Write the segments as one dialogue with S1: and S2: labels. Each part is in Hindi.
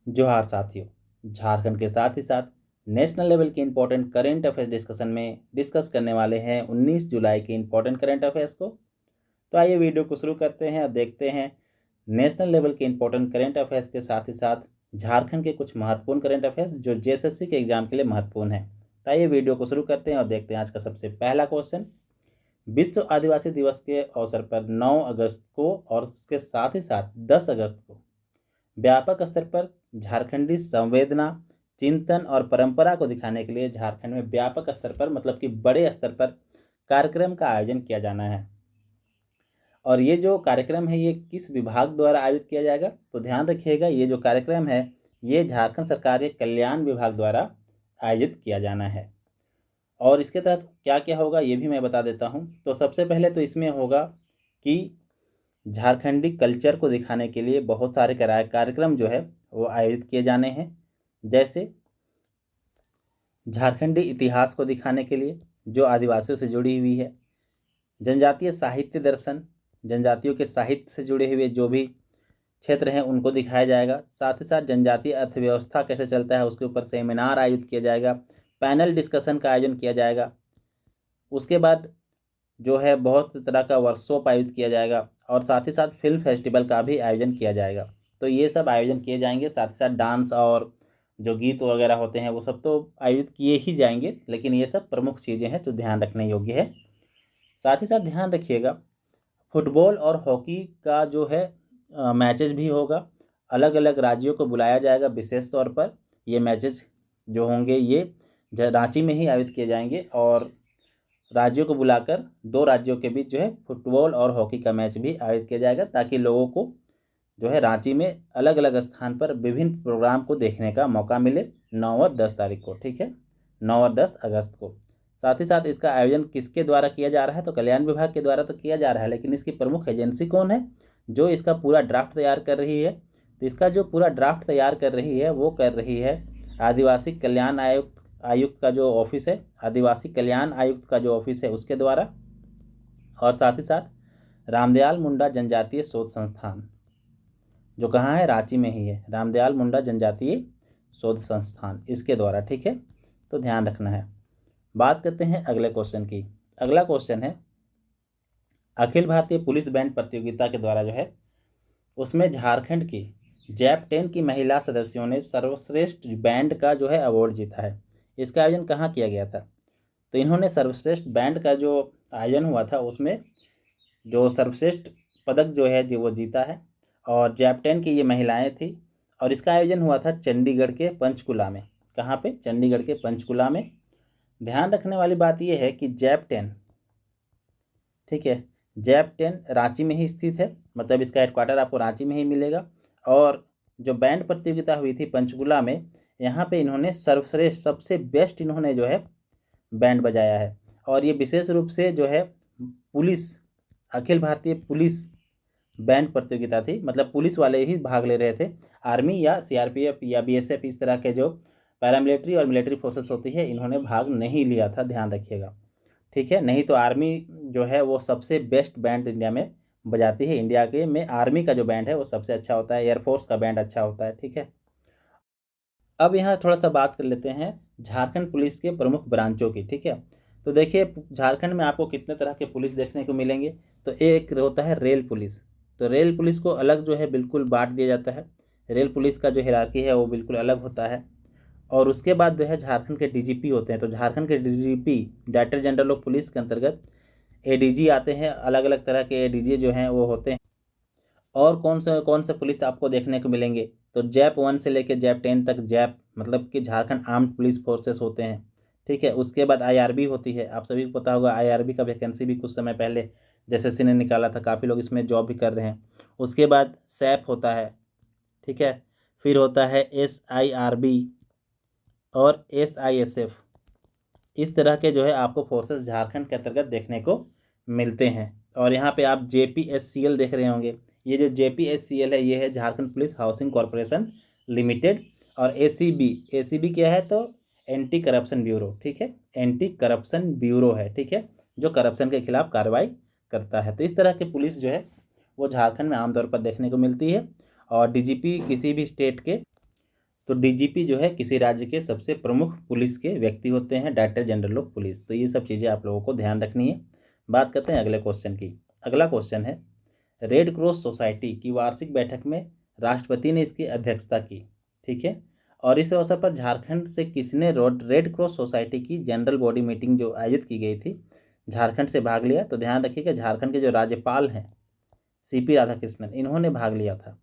S1: जोहार साथियों, झारखंड के साथ ही साथ नेशनल लेवल के इंपॉर्टेंट करेंट अफेयर्स डिस्कशन में डिस्कस करने वाले हैं 19 जुलाई के इंपॉर्टेंट करेंट अफेयर्स को। तो आइए वीडियो को शुरू करते हैं और देखते हैं नेशनल लेवल के इंपॉर्टेंट करेंट अफेयर्स के साथ ही साथ झारखंड के कुछ महत्वपूर्ण करेंट अफेयर्स जो जेएसएससी के एग्जाम के लिए महत्वपूर्ण है। तो आइए वीडियो को शुरू करते हैं और देखते हैं आज का सबसे पहला क्वेश्चन। विश्व आदिवासी दिवस के अवसर पर 9 अगस्त को और उसके साथ ही साथ 10 अगस्त को व्यापक स्तर पर झारखंडी संवेदना, चिंतन और परंपरा को दिखाने के लिए झारखंड में व्यापक स्तर पर मतलब कि बड़े स्तर पर कार्यक्रम का आयोजन किया जाना है। और ये जो कार्यक्रम है ये किस विभाग द्वारा आयोजित किया जाएगा? तो ध्यान रखिएगा, ये जो कार्यक्रम है ये झारखंड सरकार के कल्याण विभाग द्वारा आयोजित किया जाना है। और इसके तहत क्या क्या होगा ये भी मैं बता देता हूँ। तो सबसे पहले तो इसमें होगा कि झारखंडी कल्चर को दिखाने के लिए बहुत सारे कार्यक्रम जो है वो आयोजित किए जाने हैं। जैसे झारखंडी इतिहास को दिखाने के लिए जो आदिवासियों से जुड़ी हुई है, जनजातीय साहित्य दर्शन, जनजातियों के साहित्य से जुड़े हुए जो भी क्षेत्र हैं उनको दिखाया जाएगा। साथ ही साथ जनजातीय अर्थव्यवस्था कैसे चलता है उसके ऊपर सेमिनार आयोजित किया जाएगा, पैनल डिस्कशन का आयोजन किया जाएगा। उसके बाद जो है बहुत तरह का वर्कशॉप आयोजित किया जाएगा और साथ ही साथ फिल्म फेस्टिवल का भी आयोजन किया जाएगा। तो ये सब आयोजन किए जाएंगे। साथ ही साथ डांस और जो गीत वगैरह होते हैं वो सब तो आयोजित किए ही जाएंगे, लेकिन ये सब प्रमुख चीज़ें हैं जो ध्यान रखने योग्य है। साथ ही साथ ध्यान रखिएगा फुटबॉल और हॉकी का जो है मैचेस भी होगा। अलग अलग राज्यों को बुलाया जाएगा विशेष तौर पर। ये मैचेस जो होंगे ये रांची में ही आयोजित किए जाएंगे और राज्यों को बुलाकर 2 राज्यों के बीच जो है फुटबॉल और हॉकी का मैच भी आयोजित किया जाएगा, ताकि लोगों को जो है रांची में अलग अलग स्थान पर विभिन्न प्रोग्राम को देखने का मौका मिले 9 और 10 तारीख को। ठीक है, 9 और 10 अगस्त को। साथ ही साथ इसका आयोजन किसके द्वारा किया जा रहा है? तो कल्याण विभाग के द्वारा तो किया जा रहा है, लेकिन इसकी प्रमुख एजेंसी कौन है जो इसका पूरा ड्राफ्ट तैयार कर रही है? तो इसका जो पूरा ड्राफ्ट तैयार कर रही है वो कर रही है आदिवासी कल्याण आयुक्त का जो ऑफिस है, आदिवासी कल्याण आयुक्त का जो ऑफिस है उसके द्वारा। और साथ ही साथ रामदयाल मुंडा जनजातीय शोध संस्थान जो कहाँ है? रांची में ही है, रामदयाल मुंडा जनजातीय शोध संस्थान, इसके द्वारा। ठीक है, तो ध्यान रखना है। बात करते हैं अगले क्वेश्चन की। अगला क्वेश्चन है अखिल भारतीय पुलिस बैंड प्रतियोगिता के द्वारा जो है उसमें झारखंड की जैप 10 की महिला सदस्यों ने सर्वश्रेष्ठ बैंड का जो है अवार्ड जीता है। इसका आयोजन कहाँ किया गया था? तो इन्होंने सर्वश्रेष्ठ बैंड का जो आयोजन हुआ था उसमें जो सर्वश्रेष्ठ पदक जो है जो वो जीता है। और जैप 10 की ये महिलाएं थी और इसका आयोजन हुआ था चंडीगढ़ के पंचकुला में। कहाँ पे? चंडीगढ़ के पंचकुला में। ध्यान रखने वाली बात यह है कि जैप 10, ठीक है, जैप 10 रांची में ही स्थित है, मतलब इसका हेडक्वार्टर आपको रांची में ही मिलेगा। और जो बैंड प्रतियोगिता हुई थी पंचकुला में, यहाँ पे इन्होंने सर्वश्रेष्ठ सबसे बेस्ट इन्होंने जो है बैंड बजाया है। और ये विशेष रूप से जो है police, Akhil Bharatiya police band प्रतियोगिता थी, मतलब पुलिस वाले ही भाग ले रहे थे। आर्मी या सीआरपीएफ या बीएसएफ इस तरह के जो पैरामिलिट्री और मिलिट्री फोर्सेस होती है इन्होंने भाग नहीं लिया था, ध्यान रखिएगा। ठीक है, नहीं तो आर्मी जो है वो सबसे बेस्ट बैंड इंडिया में बजाती है। इंडिया के में आर्मी का जो बैंड है वो सबसे अच्छा होता है, एयरफोर्स का बैंड अच्छा होता है। ठीक है, अब यहाँ थोड़ा सा बात कर लेते हैं झारखंड पुलिस के प्रमुख ब्रांचों की। ठीक है, तो देखिए झारखंड में आपको कितने तरह के पुलिस देखने को मिलेंगे। तो एक होता है रेल पुलिस। तो रेल पुलिस को अलग जो है बिल्कुल बांट दिया जाता है। रेल पुलिस का जो हिरार्की है वो बिल्कुल अलग होता है। और उसके बाद जो है झारखंड के डीजीपी होते हैं। तो झारखंड के DGP director general of police के अंतर्गत एडीजी आते हैं। अलग अलग तरह के एडीजी जो हैं वो होते हैं। और कौन से पुलिस आपको देखने को मिलेंगे? तो जैप 1 से लेकर जैप 10 तक जैप मतलब कि झारखंड आर्म्ड पुलिस फोर्सेस होते हैं। ठीक है, उसके बाद आईआरबी होती है। आप सभी को पता होगा आईआरबी का वैकेंसी भी कुछ समय पहले एसएससी ने निकाला था, काफ़ी लोग इसमें जॉब भी कर रहे हैं। उसके बाद सैप होता है। ठीक है, फिर होता है एसआईआरबी और एसआईएसएफ। इस तरह के जो है आपको फोर्सेस झारखंड के अंतर्गत देखने को मिलते हैं। और यहाँ पे आप जेपीएससीएल देख रहे होंगे। ये जो जेपीएससीएल है ये है Jharkhand police housing corporation limited. और एसीबी क्या है? तो एंटी करप्शन ब्यूरो। ठीक है, एंटी करप्शन ब्यूरो है। ठीक है, जो करप्शन के खिलाफ कार्रवाई करता है। तो इस तरह की पुलिस जो है वो झारखंड में आमतौर पर देखने को मिलती है। और डीजीपी किसी भी स्टेट के तो डीजीपी जो है किसी राज्य के सबसे प्रमुख पुलिस के व्यक्ति होते हैं, डायरेक्टर जनरल ऑफ पुलिस। तो ये सब चीज़ें आप लोगों को ध्यान रखनी है। बात करते हैं अगले क्वेश्चन की। अगला क्वेश्चन है, रेड क्रॉस सोसाइटी की वार्षिक बैठक में राष्ट्रपति ने इसकी अध्यक्षता की, ठीक है। और इस अवसर पर झारखंड से किसने रेड क्रॉस सोसाइटी की जनरल बॉडी मीटिंग जो आयोजित की गई थी, झारखंड से भाग लिया? तो ध्यान रखिएगा, झारखंड के जो राज्यपाल हैं सीपी राधाकृष्णन, इन्होंने भाग लिया था,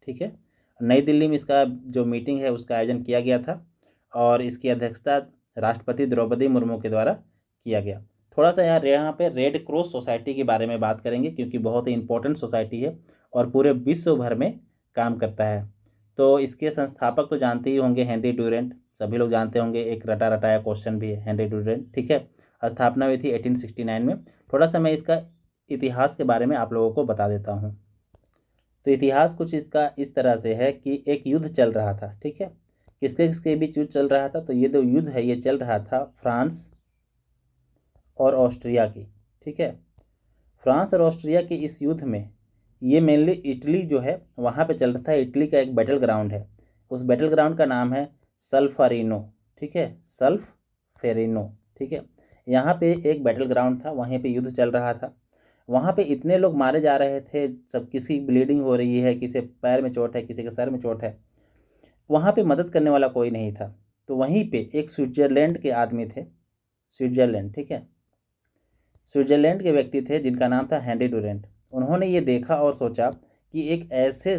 S1: ठीक है। नई दिल्ली में इसका जो मीटिंग है उसका आयोजन किया गया था और इसकी अध्यक्षता राष्ट्रपति द्रौपदी मुर्मू के द्वारा किया गया। थोड़ा सा यहाँ पे रेड क्रॉस सोसाइटी के बारे में बात करेंगे क्योंकि बहुत ही इंपॉर्टेंट सोसाइटी है और पूरे विश्व भर में काम करता है। तो इसके संस्थापक तो जानते ही होंगे, हेनरी ड्यूरेंट, सभी लोग जानते होंगे। एक रटा रटाया क्वेश्चन भी है, हेनरी ड्यूरेंट, ठीक है। स्थापना हुई थी 1869 में। थोड़ा सा मैं इसका इतिहास के बारे में आप लोगों को बता देता हूँ। तो इतिहास कुछ इसका इस तरह से है कि एक युद्ध चल रहा था, ठीक है। किसके किसके बीच युद्ध चल रहा था? तो ये जो युद्ध है ये चल रहा था फ्रांस और ऑस्ट्रिया की, ठीक है। फ्रांस और ऑस्ट्रिया के इस युद्ध में ये मेनली इटली जो है वहाँ पे चल रहा था। इटली का एक बैटल ग्राउंड है, उस बैटल ग्राउंड का नाम है सल्फरिनो, ठीक है, सल्फेरिनो, ठीक है। यहाँ पे एक बैटल ग्राउंड था, वहीं पे युद्ध चल रहा था। वहाँ पे इतने लोग मारे जा रहे थे, सब किसी ब्लीडिंग हो रही है, किसी पैर में चोट है, किसी के सर में चोट है, वहाँ पे मदद करने वाला कोई नहीं था। तो वहीं पे एक स्विट्जरलैंड के आदमी थे, स्विट्जरलैंड, ठीक है, स्विट्जरलैंड के व्यक्ति थे जिनका नाम था हेनरी डुरेंट। उन्होंने ये देखा और सोचा कि एक ऐसे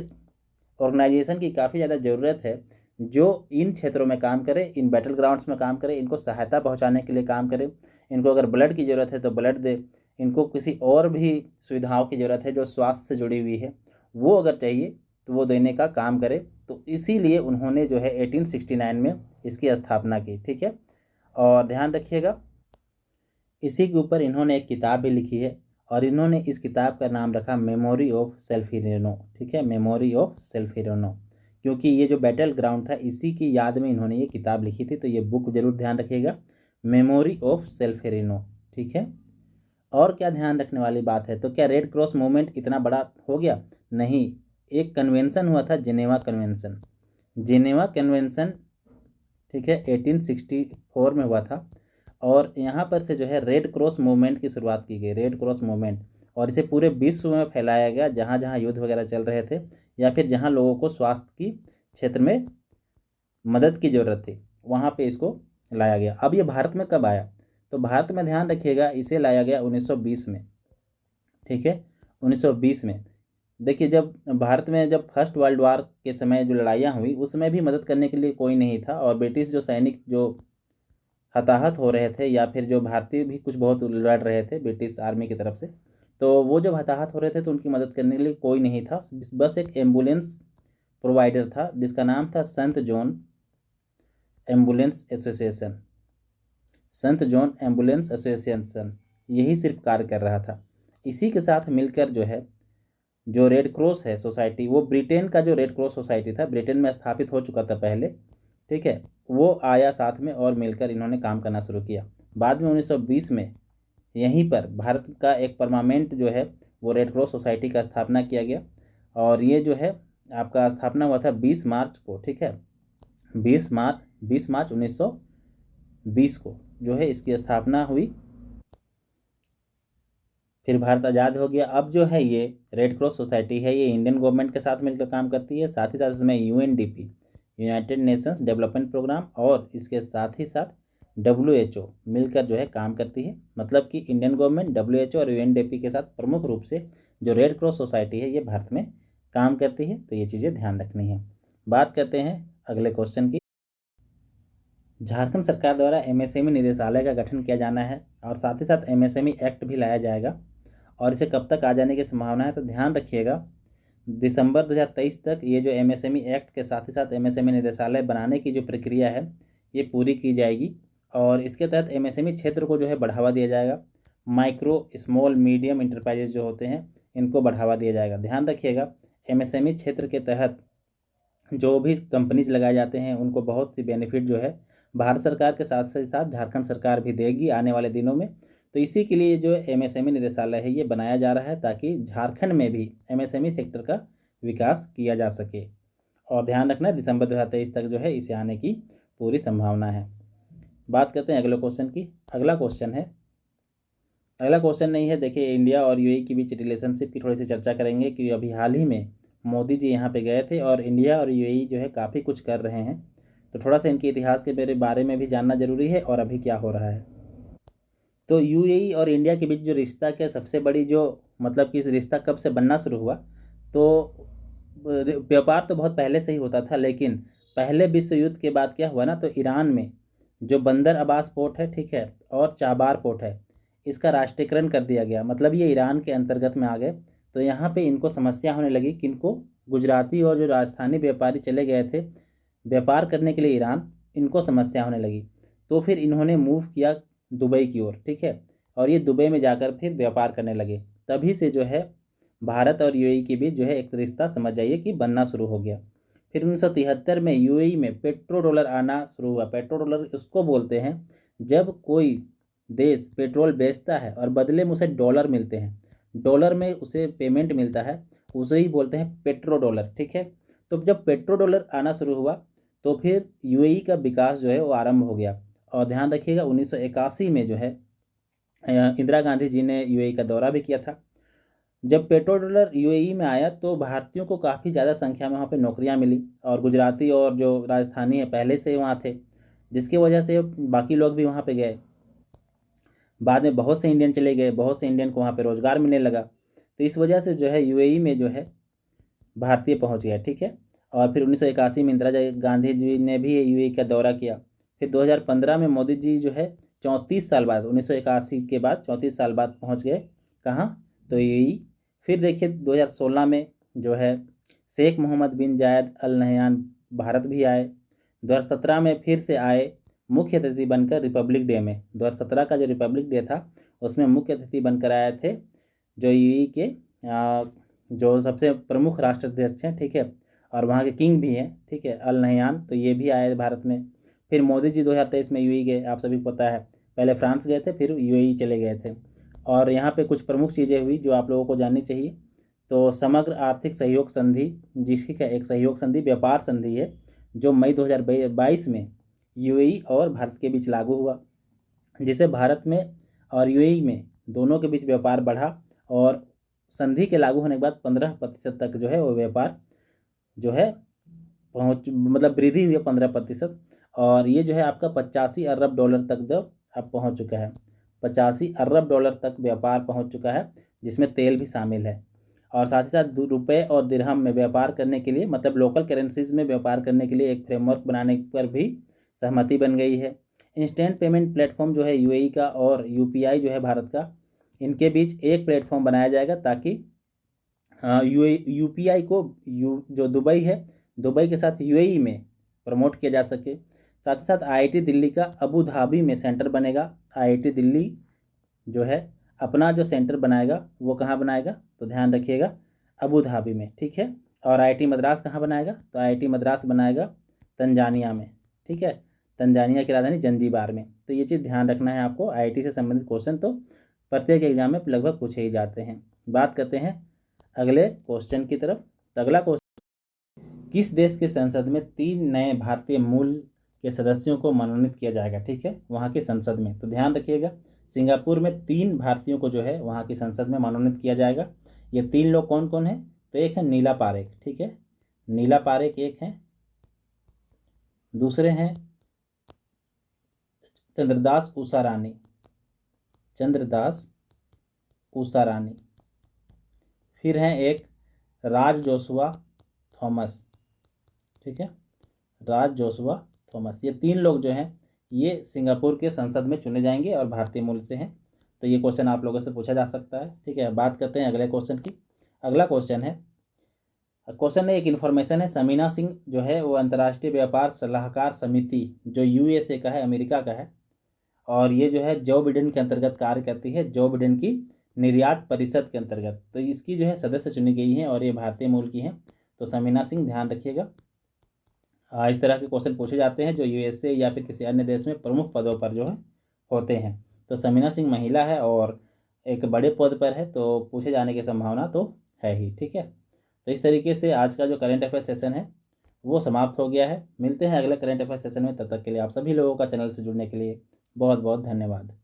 S1: ऑर्गेनाइजेशन की काफ़ी ज़्यादा ज़रूरत है जो इन क्षेत्रों में काम करे, इन बैटल ग्राउंड्स में काम करे, इनको सहायता पहुंचाने के लिए काम करे। इनको अगर ब्लड की ज़रूरत है तो ब्लड दे, इनको किसी और भी सुविधाओं की ज़रूरत है जो स्वास्थ्य से जुड़ी हुई है वो अगर चाहिए तो वो देने का काम करे। तो इसीलिए उन्होंने जो है 1869 में इसकी स्थापना की, ठीक है। और ध्यान रखिएगा, इसी के ऊपर इन्होंने एक किताब भी लिखी है और इन्होंने इस किताब का नाम रखा मेमोरी ऑफ सेल्फिरेनो, ठीक है, मेमोरी ऑफ सेल्फिरेनो, क्योंकि ये जो बैटल ग्राउंड था इसी की याद में इन्होंने ये किताब लिखी थी। तो ये बुक जरूर ध्यान रखिएगा, मेमोरी ऑफ सेल्फिरेनो, ठीक है। और क्या ध्यान रखने वाली बात है, तो क्या रेड क्रॉस मूवमेंट इतना बड़ा हो गया? नहीं, एक कन्वेंशन हुआ था, जिनेवा कन्वेंशन, जिनेवा कन्वेंशन, ठीक है, 1864 में हुआ था। और यहाँ पर से जो है रेड क्रॉस मूवमेंट की शुरुआत की गई, रेड क्रॉस मूवमेंट, और इसे पूरे विश्व में फैलाया गया जहाँ जहाँ युद्ध वगैरह चल रहे थे या फिर जहाँ लोगों को स्वास्थ्य की क्षेत्र में मदद की ज़रूरत थी वहाँ पे इसको लाया गया। अब ये भारत में कब आया? तो भारत में ध्यान रखिएगा इसे लाया गया 1920 में, ठीक है, 1920 में। देखिए, जब भारत में जब फर्स्ट वर्ल्ड वार के समय जो लड़ाइयाँ हुई उस समय भी मदद करने के लिए कोई नहीं था और ब्रिटिश जो सैनिक जो हताहत हो रहे थे या फिर जो भारतीय भी कुछ बहुत लड़ रहे थे ब्रिटिश आर्मी की तरफ से, तो वो जब हताहत हो रहे थे तो उनकी मदद करने के लिए कोई नहीं था। बस एक एम्बुलेंस प्रोवाइडर था जिसका नाम था संत जॉन एम्बुलेंस एसोसिएशन, संत जॉन एम्बुलेंस एसोसिएशन, यही सिर्फ कार्य कर रहा था। इसी के साथ मिलकर जो है जो रेड क्रॉस है सोसाइटी, वो ब्रिटेन का जो रेड क्रॉस सोसाइटी था ब्रिटेन में स्थापित हो चुका था पहले, ठीक है, वो आया साथ में और मिलकर इन्होंने काम करना शुरू किया। बाद में 1920 में यहीं पर भारत का एक परमानेंट जो है वो रेड क्रॉस सोसाइटी का स्थापना किया गया और ये जो है आपका स्थापना हुआ था 20 मार्च को, ठीक है, 20 मार्च 1920 को जो है इसकी स्थापना हुई। फिर भारत आज़ाद हो गया। अब जो है ये रेड क्रॉस सोसाइटी है ये इंडियन गवर्नमेंट के साथ मिलकर काम करती है, साथ ही साथ इसमें UNDP, United Nations Development Programme, और इसके साथ ही साथ डब्ल्यूएचओ मिलकर जो है काम करती है। मतलब कि इंडियन गवर्नमेंट, डब्ल्यूएचओ और यूएनडीपी के साथ प्रमुख रूप से जो रेड क्रॉस सोसाइटी है ये भारत में काम करती है। तो ये चीज़ें ध्यान रखनी है। बात करते हैं अगले क्वेश्चन की। झारखंड सरकार द्वारा एमएसएमई निदेशालय का गठन किया जाना है और साथ ही साथ एमएसएमई एक्ट भी लाया जाएगा और इसे कब तक आ जाने की संभावना है? तो ध्यान रखिएगा, दिसंबर 2023 तक ये जो एमएसएमई एक्ट के साथ ही साथ एमएसएमई निदेशालय बनाने की जो प्रक्रिया है ये पूरी की जाएगी और इसके तहत एमएसएमई क्षेत्र को जो है बढ़ावा दिया जाएगा। माइक्रो स्मॉल मीडियम इंटरप्राइजेज जो होते हैं इनको बढ़ावा दिया जाएगा। ध्यान रखिएगा, एमएसएमई क्षेत्र के तहत जो भी कंपनीज लगाए जाते हैं उनको बहुत सी बेनिफिट जो है भारत सरकार के साथ साथ झारखंड सरकार भी देगी आने वाले दिनों में। तो इसी के लिए जो एमएसएमई निदेशालय है ये बनाया जा रहा है ताकि झारखंड में भी एमएसएमई सेक्टर का विकास किया जा सके। और ध्यान रखना दिसंबर 2023 तक जो है इसे आने की पूरी संभावना है। बात करते हैं अगले क्वेश्चन की। अगला क्वेश्चन नहीं है, देखिए इंडिया और यूएई के बीच रिलेशनशिप की थोड़ी सी चर्चा करेंगे कि अभी हाल ही में मोदी जी यहाँ पे गए थे और इंडिया और यूएई जो है काफ़ी कुछ कर रहे हैं, तो थोड़ा सा इनके इतिहास के बारे में भी जानना जरूरी है और अभी क्या हो रहा है। तो यूएई और इंडिया के बीच जो रिश्ता के सबसे बड़ी जो मतलब कि इस रिश्ता कब से बनना शुरू हुआ, तो व्यापार तो बहुत पहले से ही होता था, लेकिन पहले विश्व युद्ध के बाद क्या हुआ ना, तो ईरान में जो बंदर अब्बास पोर्ट है, ठीक है, और चाबार पोर्ट है, इसका राष्ट्रीयकरण कर दिया गया, मतलब ये ईरान के अंतर्गत में आ गए। तो यहाँ पे इनको समस्या होने लगी, किनको, गुजराती और जो राजस्थानी व्यापारी चले गए थे व्यापार करने के लिए ईरान, इनको समस्या होने लगी। तो फिर इन्होंने मूव किया दुबई की ओर, ठीक है, और ये दुबई में जाकर फिर व्यापार करने लगे। तभी से जो है भारत और यूएई के बीच जो है एक रिश्ता समझ जाइए कि बनना शुरू हो गया। फिर 1973 में यूएई में पेट्रो डॉलर आना शुरू हुआ। पेट्रो डॉलर उसको बोलते हैं जब कोई देश पेट्रोल बेचता है और बदले में उसे डॉलर मिलते हैं, डॉलर में उसे पेमेंट मिलता है, उसे ही बोलते हैं पेट्रो डॉलर, ठीक है। तो जब पेट्रो डॉलर आना शुरू हुआ तो फिर यूएई का विकास जो है वो आरंभ हो गया। और ध्यान रखिएगा 1981 में जो है इंदिरा गांधी जी ने यूएई का दौरा भी किया था। जब पेट्रो डॉलर यूएई में आया तो भारतीयों को काफ़ी ज़्यादा संख्या में वहाँ पे नौकरियाँ मिली, और गुजराती और जो राजस्थानी है पहले से वहाँ थे, जिसकी वजह से बाकी लोग भी वहाँ पे गए। बाद में बहुत से इंडियन चले गए, बहुत से इंडियन को वहाँ पे रोज़गार मिलने लगा। तो इस वजह से जो है यूएई में जो है भारतीय पहुँच गया, ठीक है। और फिर 1981 में इंदिरा गांधी जी ने भी यूएई का दौरा किया। फिर 2015 में मोदी जी जो है 34 साल बाद, 1981 के बाद 34 साल बाद पहुँच गए कहाँ, तो यूएई। फिर देखिए 2016 में जो है शेख मोहम्मद बिन जायद अल नहयान भारत भी आए। 2017 में फिर से आए मुख्य अतिथि बनकर रिपब्लिक डे में। 2017 का जो रिपब्लिक डे था उसमें मुख्य अतिथि बनकर आए थे जो यूएई के जो सबसे प्रमुख राष्ट्राध्यक्ष हैं, ठीक है, और वहाँ के किंग भी हैं, ठीक है, अल नहयान, तो ये भी आए भारत में। फिर मोदी जी 2023 में यूएई गए, आप सभी को पता है, पहले फ्रांस गए थे फिर यूएई चले गए थे। और यहाँ पे कुछ प्रमुख चीज़ें हुई जो आप लोगों को जाननी चाहिए। तो समग्र आर्थिक सहयोग संधि, जिसकी का एक सहयोग संधि व्यापार संधि है, जो मई 2022 में यूएई और भारत के बीच लागू हुआ, जिसे भारत में और यूएई में दोनों के बीच व्यापार बढ़ा, और संधि के लागू होने के बाद 15% तक जो है वो व्यापार जो है पहुँच मतलब वृद्धि हुई है 15%। और ये जो है आपका 85 अरब डॉलर तक जब अब पहुँच चुका है, 85 अरब डॉलर तक व्यापार पहुँच चुका है, जिसमें तेल भी शामिल है। और साथ ही साथ रुपए और दिरहम में व्यापार करने के लिए, मतलब लोकल करेंसीज में व्यापार करने के लिए एक फ्रेमवर्क बनाने पर भी सहमति बन गई है। इंस्टेंट पेमेंट प्लेटफॉर्म जो है यूएई का और यूपीआई जो है भारत का, इनके बीच एक प्लेटफॉर्म बनाया जाएगा ताकि यूपीआई को जो दुबई है, दुबई के साथ यूएई में प्रमोट किया जा सके। साथ ही साथ आईआईटी दिल्ली का अबू धाबी में सेंटर बनेगा। आईआईटी दिल्ली जो है अपना जो सेंटर बनाएगा वो कहाँ बनाएगा, तो ध्यान रखिएगा अबू धाबी में, ठीक है। और आईआईटी मद्रास कहाँ बनाएगा, तो आईआईटी मद्रास बनाएगा तंजानिया में, ठीक है, तंजानिया की राजधानी जंजीबार में। तो ये चीज़ ध्यान रखना है आपको। आईआईटी से संबंधित क्वेश्चन तो प्रत्येक एग्जाम में लगभग पूछे ही जाते हैं। बात करते हैं अगले क्वेश्चन की तरफ। तो अगला क्वेश्चन, किस देश के संसद में 3 नए भारतीय मूल के सदस्यों को मनोनीत किया जाएगा, ठीक है, वहाँ की संसद में। तो ध्यान रखिएगा सिंगापुर में 3 भारतीयों को जो है वहाँ की संसद में मनोनीत किया जाएगा। ये 3 लोग कौन कौन हैं, तो एक है नीला पारेख, ठीक है, नीला पारेख एक हैं, दूसरे हैं चंद्रदास उषारानी, चंद्रदास उषारानी, फिर हैं एक राज जोशुआ थॉमस, ठीक है, राज जोशुआ थॉमस। ये 3 लोग जो हैं ये सिंगापुर के संसद में चुने जाएंगे और भारतीय मूल से हैं। तो ये क्वेश्चन आप लोगों से पूछा जा सकता है, ठीक है। बात करते हैं अगले क्वेश्चन की। अगला क्वेश्चन है, एक इन्फॉर्मेशन है, समीना सिंह जो है वो अंतर्राष्ट्रीय व्यापार सलाहकार समिति जो यूएसए का है, अमेरिका का है, और ये जो है जो बिडेन के अंतर्गत कार्य करती है, जो बिडेन की निर्यात परिषद के अंतर्गत। तो इसकी जो है सदस्य चुनी गई हैं और ये भारतीय मूल की हैं। तो समीना सिंह, ध्यान रखिएगा। इस तरह के क्वेश्चन पूछे जाते हैं जो यूएसए या फिर किसी अन्य देश में प्रमुख पदों पर जो है होते हैं। तो समीना सिंह महिला है और एक बड़े पद पर है, तो पूछे जाने की संभावना तो है ही, ठीक है। तो इस तरीके से आज का जो करंट अफेयर सेशन है वो समाप्त हो गया है। मिलते हैं अगले करंट अफेयर सेशन में, तब तक के लिए आप सभी लोगों का चैनल से जुड़ने के लिए बहुत बहुत धन्यवाद।